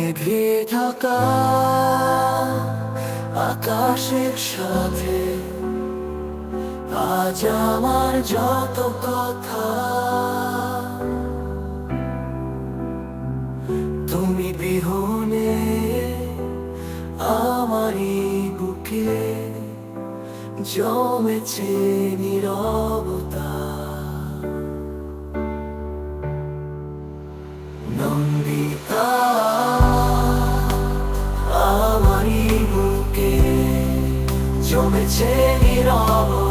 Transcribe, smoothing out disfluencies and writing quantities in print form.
মেঘে ঢাকা আকাশের সাথে আজ আমার যত কথা, তুমি বিহনে আমারই বুকে জমেছে নীরবতা। নন্দিতা আমারই বুকে জমেছে নীরবতা।